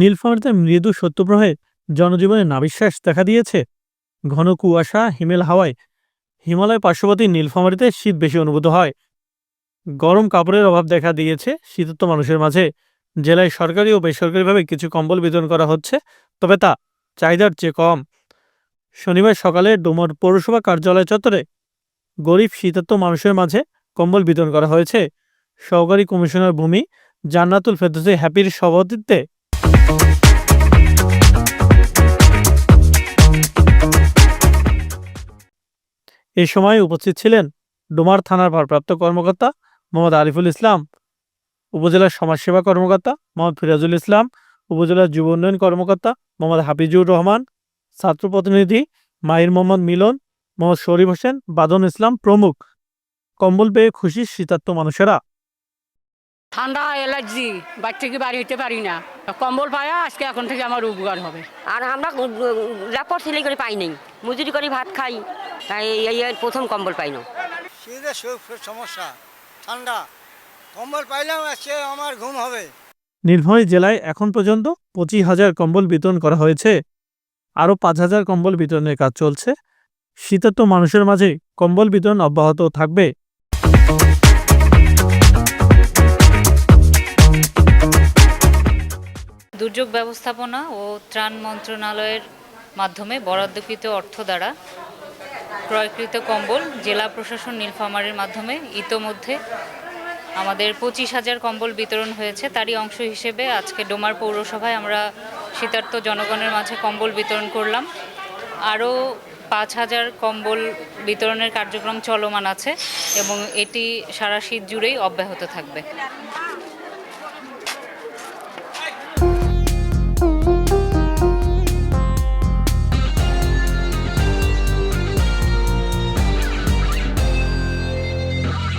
নীলফামারীতে মৃদু শৈত্যপ্রবাহে জনজীবনে নাভিশ্বাস দেখা দিয়েছে। ঘন কুয়াশা, হিমেল হাওয়ায় হিমালয় পার্শ্ববর্তী নীলফামারীতে শীত বেশি অনুভূত হয়। গরম কাপড়ের অভাব দেখা দিয়েছে শীতার্ত মানুষের মাঝে। জেলায় সরকারি ও বেসরকারিভাবে কিছু কম্বল বিতরণ করা হচ্ছে, তবে তা চাহিদার চেয়ে কম। শনিবার সকালে ডোমার পৌরসভা কার্যালয় চত্বরে গরিব শীতার্ত মানুষের মাঝে কম্বল বিতরণ করা হয়েছে। সহকারী কমিশনার ভূমি জান্নাতুল ফেরদৌসী হ্যাপির সভাপতিত্বে এ সময় উপস্থিত ছিলেন ডোমার থানার ভারপ্রাপ্ত কর্মকর্তা মোহাম্মদ আরিফুল ইসলাম, উপজেলার সমাজসেবা কর্মকর্তা মোহাম্মদ ফিরাজুল ইসলাম, উপজেলার যুব উন্নয়ন কর্মকর্তা মোহাম্মদ হাফিজুর রহমান, ছাত্র প্রতিনিধি মাহির মোহাম্মদ মিলন, মোহাম্মদ শরীফ হোসেন, বাদন ইসলাম প্রমুখ। কম্বল পেয়ে খুশি শীতার্ত মানুষেরা। ঠান্ডা অ্যালার্জি, বাড়ি থেকে বাড়ি হইতে পারি না, কম্বল পায়া আজকে এখন থেকে আমার উপকার হবে। আর আমরা ল্যাপটপ সেলাই করে পাই নাই, মজুরি করে ভাত খাই, তাই এই প্রথম কম্বল পাই না। শীতের সমস্যা, ঠান্ডা, কম্বল পাইলাম আজকে আমার ঘুম হবে। নীলফামারী জেলায় এখন পর্যন্ত 25,000 কম্বল বিতরণ করা হয়েছে। আরও 5,000 কম্বল বিতরণের কাজ চলছে। শীতার্ত মানুষের মাঝে কম্বল বিতরণ অব্যাহত থাকবে। দুর্যোগ ব্যবস্থাপনা ও ত্রাণ মন্ত্রণালয়ের মাধ্যমে বরাদ্দকৃত অর্থ দ্বারা ক্রয়কৃত কম্বল জেলা প্রশাসন নীলফামারীর মাধ্যমে ইতোমধ্যে আমাদের 25,000 কম্বল বিতরণ হয়েছে। তারই অংশ হিসেবে আজকে ডোমার পৌরসভায় আমরা শীতার্ত জনগণের মাঝে কম্বল বিতরণ করলাম। আরও 5,000 কম্বল বিতরণের কার্যক্রম চলমান আছে এবং এটি সারা শীত জুড়েই অব্যাহত থাকবে।